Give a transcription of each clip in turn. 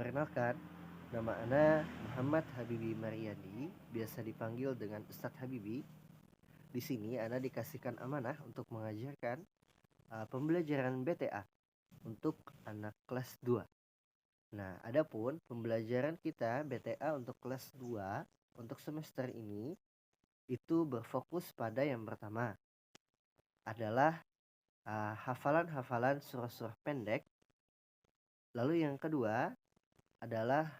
Perkenalkan, nama Ana Muhammad Habibi Mariandi, biasa dipanggil dengan Ustadz Habibi. Di sini Ana dikasihkan amanah untuk mengajarkan pembelajaran BTA untuk anak kelas 2. Nah, adapun pembelajaran kita BTA untuk kelas 2 untuk semester ini itu berfokus pada yang pertama adalah hafalan-hafalan surah-surah pendek. Lalu yang kedua adalah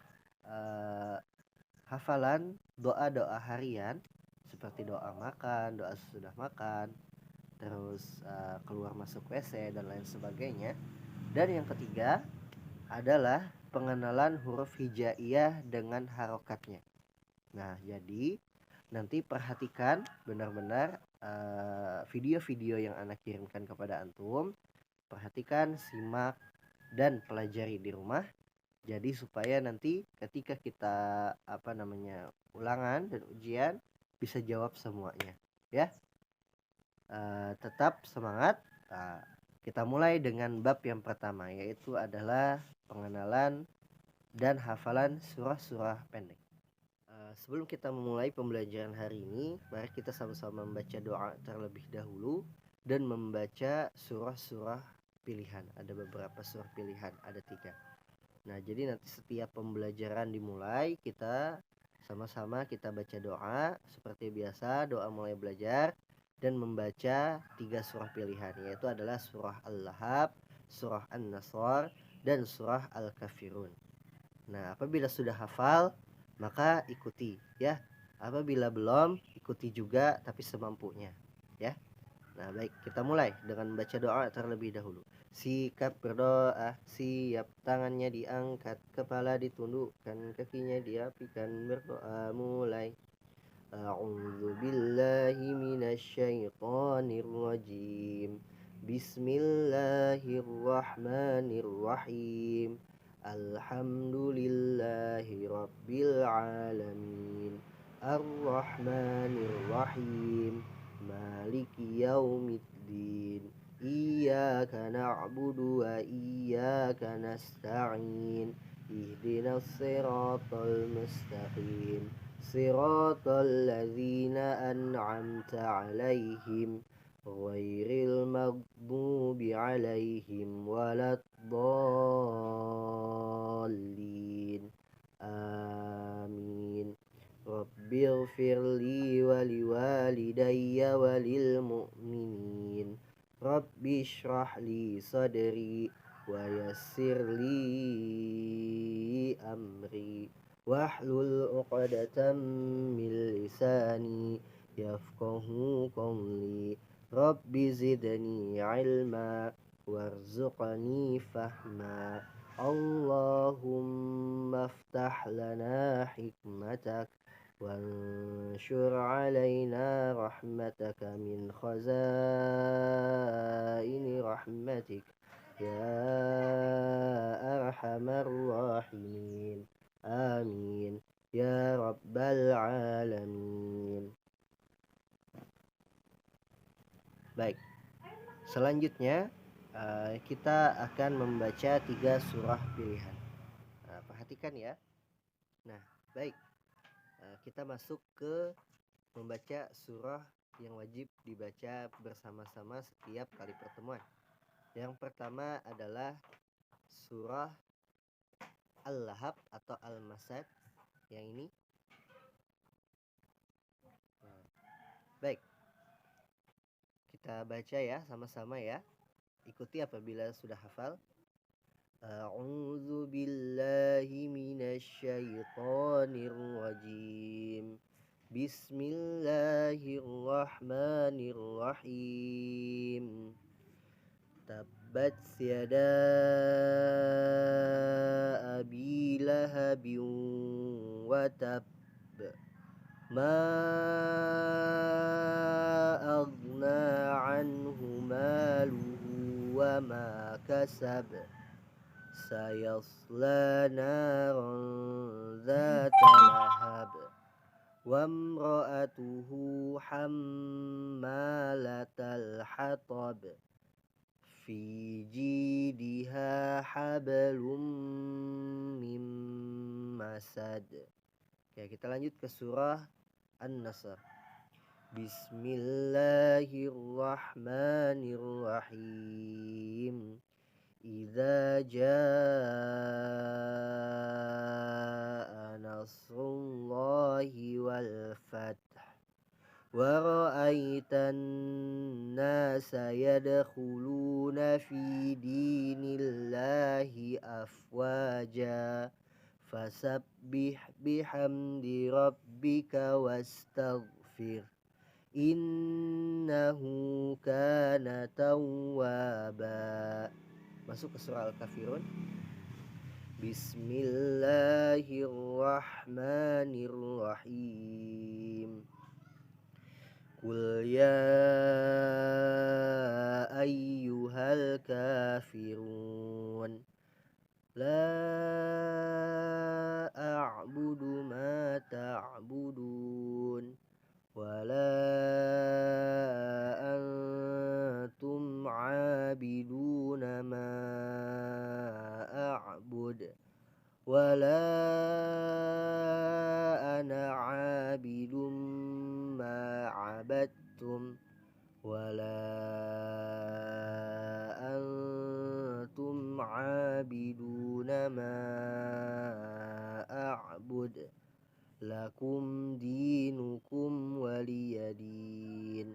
hafalan doa-doa harian seperti doa makan, doa sesudah makan, terus keluar masuk WC dan lain sebagainya. Dan yang ketiga adalah pengenalan huruf hijaiyah dengan harokatnya. Nah, jadi nanti perhatikan benar-benar video-video yang Ana kirimkan kepada antum. Perhatikan, simak, dan pelajari di rumah. Jadi supaya nanti ketika kita ulangan dan ujian bisa jawab semuanya, ya. Tetap semangat. Kita mulai dengan bab yang pertama, yaitu adalah pengenalan dan hafalan surah-surah pendek. Sebelum kita memulai pembelajaran hari ini, mari kita sama-sama membaca doa terlebih dahulu dan membaca surah-surah pilihan. Ada beberapa surah pilihan, ada 3. Nah, jadi nanti setiap pembelajaran dimulai, kita sama-sama kita baca doa seperti biasa, doa mulai belajar dan membaca 3 surah pilihan, yaitu adalah surah Al-Lahab, surah An-Nasr, dan surah Al-Kafirun. Nah, apabila sudah hafal, maka ikuti, ya. Apabila belum, ikuti juga tapi semampunya, ya. Nah, baik, kita mulai dengan membaca doa terlebih dahulu. Sikap berdoa, siap tangannya diangkat, kepala ditundukkan, kakinya dirapikan, berdoa mulai. A'udzu billahi minasyaitonir rajim. Bismillahirrahmanirrahim. Alhamdulillahi rabbil alamin. Ar-Rahmanir-Rahim. Maliki yaumiddin. Iyyaka na'budu wa iyyaka nasta'in. Ihdinas siratal mustaqim. Siratal ladzina an'amta 'alaihim ghairil maghdubi 'alaihim waladdallin. Amin. Rabbighfirli wa liwalidayya wa lil mu'minin. Rabbi shrah li sadri wa yassir li amri wahlul 'uqdatam min lisani yafqahu qawli. Rabbi zidni 'ilma warzuqni fahma. Allahumma aftah lana hikmatak وانشر علينا رحمتك من خزائن رحمتك يا أرحم الراحمين آمين يا رب العالمين. Baik, selanjutnya kita akan membaca 3 surah pilihan. Perhatikan ya. Nah, baik, kita masuk ke membaca surah yang wajib dibaca bersama-sama setiap kali pertemuan. Yang pertama adalah surah Al-Lahab atau Al-Masad, yang ini. Baik, kita baca ya sama-sama ya. Ikuti apabila sudah hafal. A'udzu billahi minasyaitonir rajim. Bismillahirrahmanirrahim. Tabbat yada abi lahabin wa tab. Ma aghna anhu maluhu wa ma kasab. Sayasla naran dzata lahab. Wamra'atuhu hammalatal hatab. fi jidha hablum mim masad. Oke, kita lanjut ke surah An-Nasr. Bismillahirrahmanirrahim. Idza jaa nasrullahi wal fath wa ra'aitan nasa yadkhuluna fi dinillahi afwaja fasabbih bihamdi rabbika wastaghfir innahu kana tawwaba. Masuk ke surah Al-Kafirun. Bismillahirrahmanirrahim. Qul ya ayyuhal kafirun la a'budu ma ta'budun wala antum 'abiduna ma a'bud wala ana 'abidum ma 'abadtum wala antum 'abiduna ma a'bud lakum dinukum waliyadin.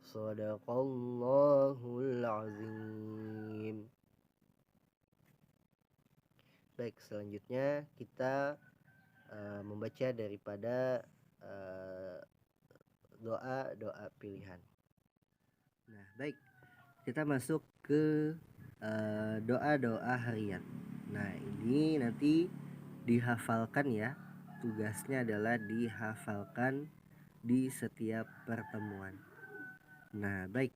Shadaqallahul azim. Baik, selanjutnya kita membaca daripada doa-doa pilihan. Nah, baik, kita masuk ke doa-doa harian. Nah, ini nanti dihafalkan ya. Tugasnya adalah dihafalkan di setiap pertemuan. Nah, baik.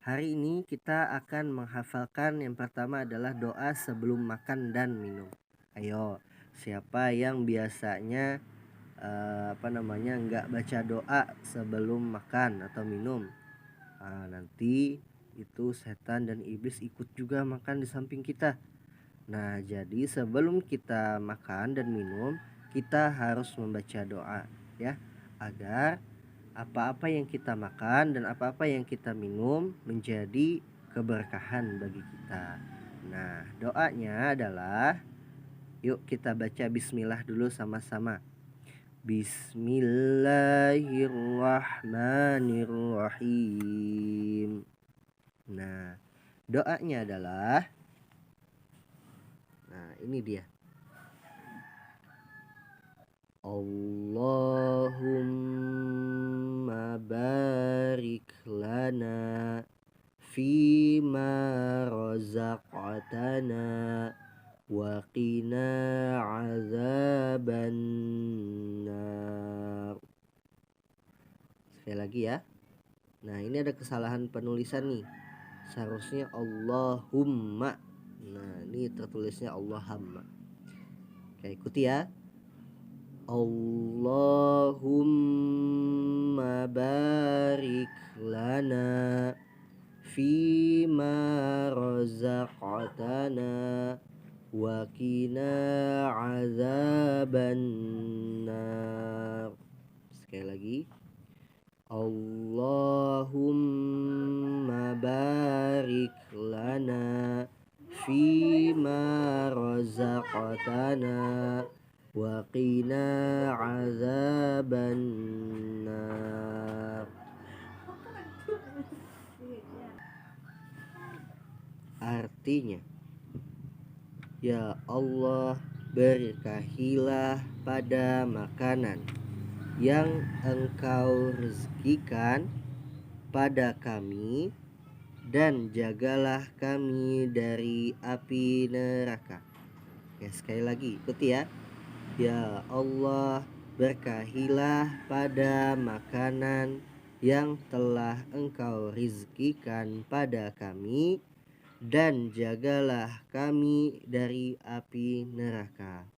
Hari ini kita akan menghafalkan yang pertama adalah doa sebelum makan dan minum. Ayo, siapa yang biasanya nggak baca doa sebelum makan atau minum? Nanti itu setan dan iblis ikut juga makan di samping kita. Nah, jadi sebelum kita makan dan minum, kita harus membaca doa ya, agar apa-apa yang kita makan dan apa-apa yang kita minum menjadi keberkahan bagi kita. Nah, doanya adalah, yuk kita baca bismillah dulu sama-sama. Bismillahirrahmanirrahim. Nah, doanya adalah, nah ini dia. Allahumma barik lana fima razaqtana wa qina azabannar. Sekali lagi ya. Nah, ini ada kesalahan penulisan nih. Seharusnya Allahumma. Nah, ini tertulisnya Allahumma. Oke, ikuti ya. Allahumma barik lana fima razaqtana wa qina azabannar. Sekali lagi. Allahumma barik lana fima razaqtana wa qina azabannar. Artinya, ya Allah, berkahilah pada makanan yang Engkau rezekikan pada kami dan jagalah kami dari api neraka. Ya, sekali lagi ikuti ya. Ya Allah, berkahilah pada makanan yang telah Engkau rezekikan pada kami dan jagalah kami dari api neraka.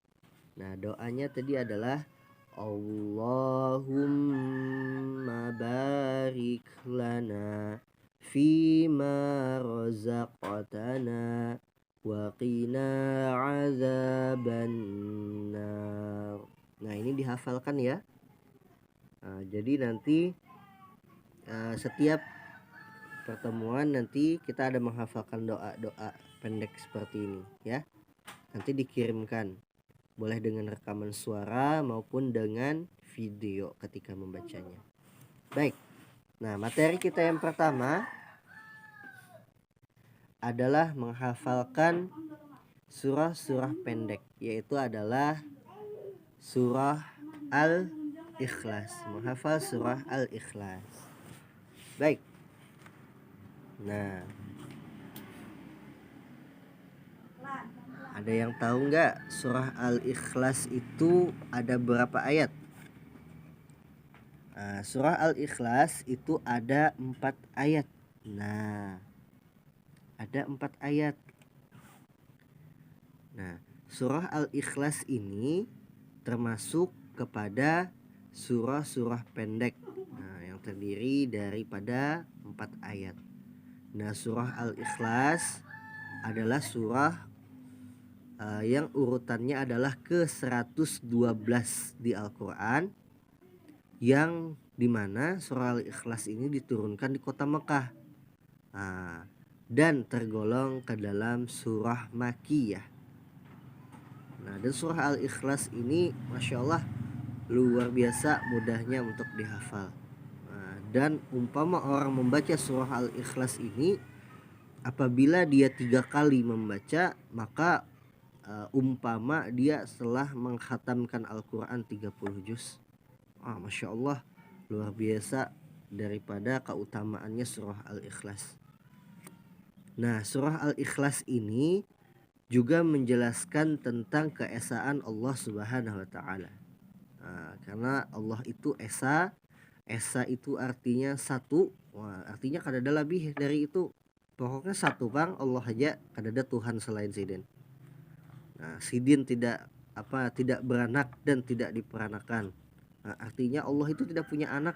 Nah, doanya tadi adalah Allahumma barik lana fima razaqtana wa qina azabannar. Nah, ini dihafalkan ya. Jadi nanti setiap pertemuan nanti kita ada menghafalkan doa-doa pendek seperti ini ya. Nanti dikirimkan, boleh dengan rekaman suara maupun dengan video ketika membacanya. Baik, nah materi kita yang pertama adalah menghafalkan surah-surah pendek, yaitu adalah surah Al-Ikhlas. Menghafal surah Al-Ikhlas. Baik, nah ada yang tahu nggak surah Al-Ikhlas itu ada berapa ayat? Surah Al-Ikhlas itu ada 4 ayat. Nah, ada 4 ayat. Nah, surah Al-Ikhlas ini termasuk kepada surah-surah pendek, yang terdiri daripada 4 ayat. Nah, surah Al-Ikhlas adalah surah yang urutannya adalah ke-112 di Al-Quran, yang dimana surah Al-Ikhlas ini diturunkan di kota Mekah, dan tergolong ke dalam surah Makkiyah. Nah, dan surah Al-Ikhlas ini Masya Allah luar biasa mudahnya untuk dihafal. Dan umpama orang membaca surah Al-Ikhlas ini, apabila dia 3 kali membaca, maka umpama dia setelah mengkhatamkan Al-Quran 30 juz. Masya Allah luar biasa daripada keutamaannya surah Al-Ikhlas. Nah, surah Al-Ikhlas ini juga menjelaskan tentang keesaan Allah Subhanahu wa Ta'ala. Karena Allah itu esa itu artinya satu. Artinya kadada lebih dari itu. Pokoknya satu bang, Allah aja, kadada Tuhan selain Sidin. Nah, Sidin tidak beranak dan tidak diperanakan. Artinya Allah itu tidak punya anak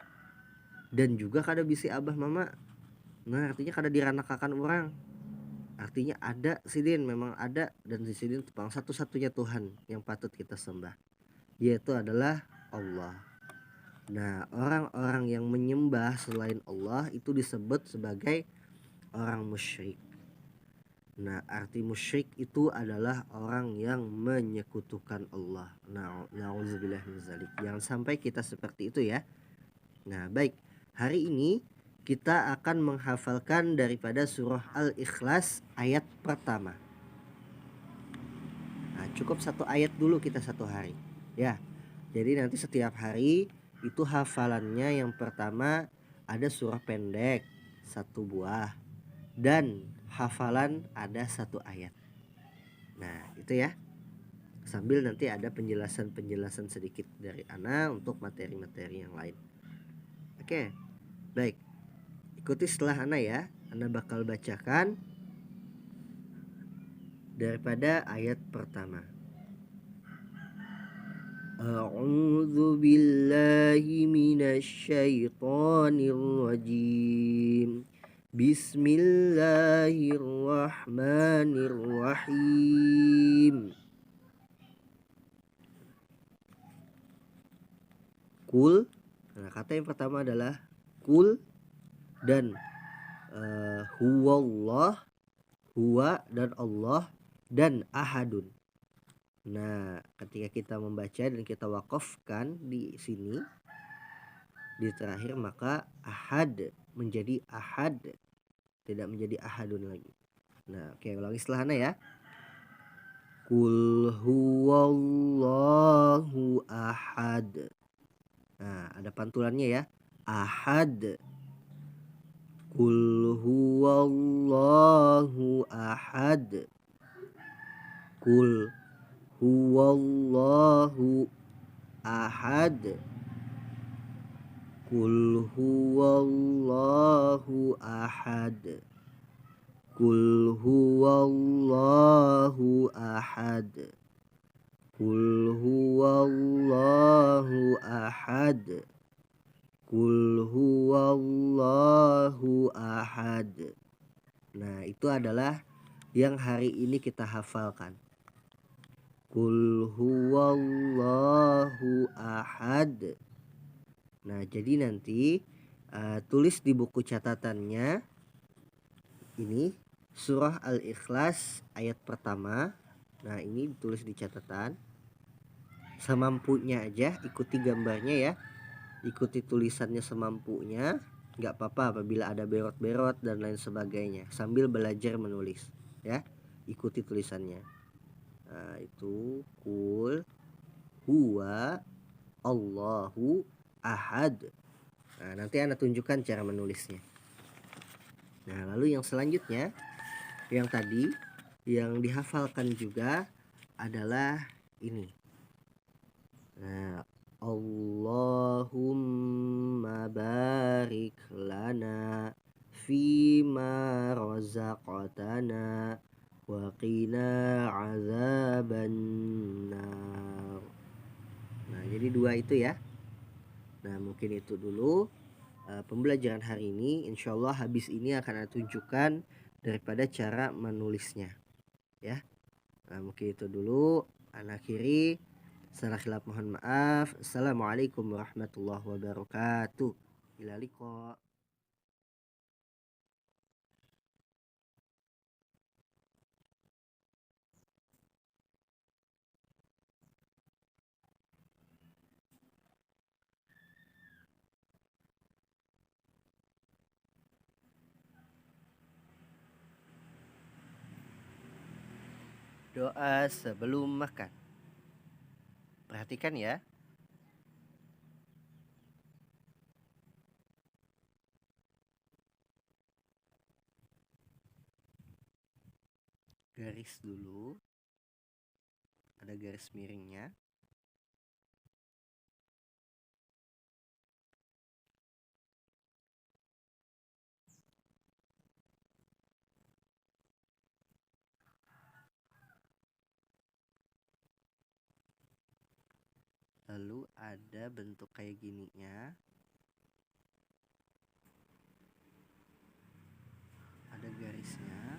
dan juga kada bisi abah mama. Nah, artinya kada diranakakan orang. Artinya ada Sidin, memang ada, dan si Sidin tepang satu-satunya Tuhan yang patut kita sembah, yaitu adalah Allah. Nah, orang-orang yang menyembah selain Allah itu disebut sebagai orang musyrik. Nah, arti musyrik itu adalah orang yang menyekutukan Allah. Na'udzubillah min dzalik. Jangan sampai kita seperti itu ya. Nah, baik. Hari ini kita akan menghafalkan daripada surah Al-Ikhlas ayat pertama. Nah, cukup 1 ayat dulu kita 1 hari. Ya. Jadi nanti setiap hari itu hafalannya yang pertama ada surah pendek 1 buah. Dan hafalan ada 1 ayat. Nah, itu ya. Sambil nanti ada penjelasan sedikit dari Ana untuk materi-materi yang lain. Oke. Baik. Ikuti setelah Ana ya. Ana bakal bacakan daripada ayat pertama. A'udzu billahi minasy syaithanir rajim. Bismillahirrahmanirrahim. Kul. Nah, kata yang pertama adalah kul dan huwallah, huwa dan Allah, dan ahadun. Nah, ketika kita membaca dan kita wakafkan di sini di terakhir, maka ahad menjadi ahad, tidak menjadi ahadun lagi. Nah, oke, ulangi setelahnya ya. Kul huwallahu ahad. Nah, ada pantulannya ya. Ahad. Kul huwallahu ahad. Kul huwallahu ahad. Kul huwallahu ahad. Kul huwallahu ahad. Kul huwallahu ahad. Kul huwallahu ahad. ahad. Nah, itu adalah yang hari ini kita hafalkan. Qul huwallahu ahad. Nah, jadi nanti tulis di buku catatannya ini surah Al-Ikhlas ayat pertama. Nah, ini ditulis di catatan. Semampunya aja, ikuti gambarnya ya. Ikuti tulisannya semampunya. Nggak apa-apa apabila ada berot-berot dan lain sebagainya. Sambil belajar menulis ya. Ikuti tulisannya. Nah, itu Qul huwa Allahu ahad. Nah, nanti Anda tunjukkan cara menulisnya. Nah, lalu yang selanjutnya, yang tadi yang dihafalkan juga adalah ini. Nah, Allahumma barik lana fima razaqtana wa qina azabannar. Nah, jadi dua itu ya. Nah, mungkin itu dulu pembelajaran hari ini. Insya Allah habis ini akan saya tunjukkan daripada cara menulisnya ya. Nah, mungkin itu dulu. Ana akhiri. Salah khilaf mohon maaf. Assalamualaikum warahmatullahi wabarakatuh. Ila liqa. Doa sebelum makan. Perhatikan ya. Garis dulu. Ada garis miringnya. Lalu ada bentuk kayak gininya. Ada garisnya.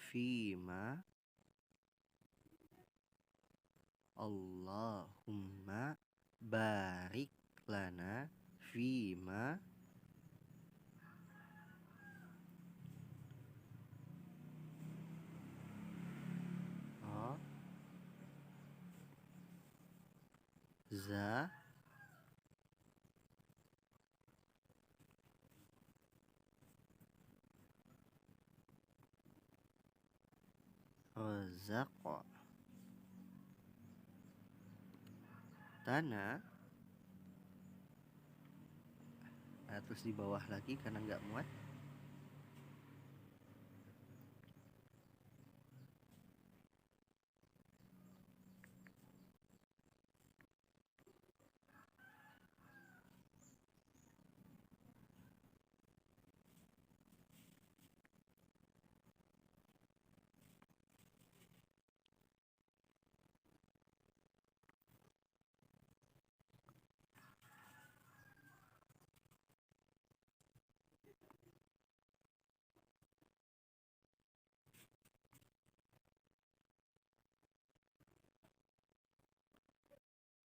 Fima Allahumma barik lana fima oh, za razaqo tanah. Nah, terus di bawah lagi karena nggak muat.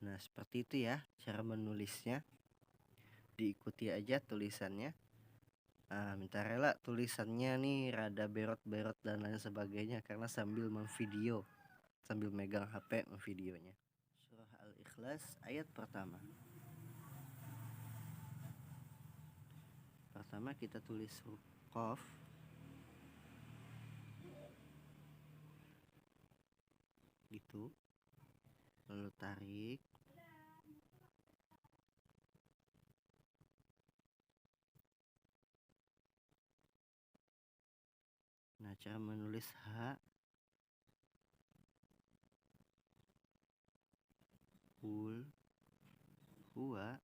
Nah, seperti itu ya cara menulisnya. Diikuti aja tulisannya. Minta rela tulisannya nih rada berot-berot dan lain sebagainya karena sambil memvideo, sambil megang HP memvideonya. Surah Al-Ikhlas ayat pertama. Pertama kita tulis huruf Qaf. itu, lalu tarik. Nah, cara menulis H, hul, huwa,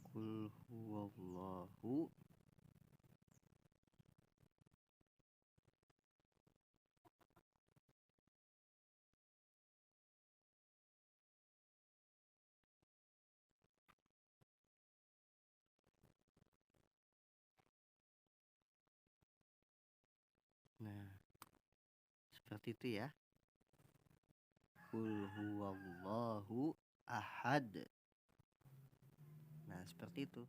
kul huwallahu. Nah, seperti itu ya. Kul huwallahu ahad. Nah, seperti itu.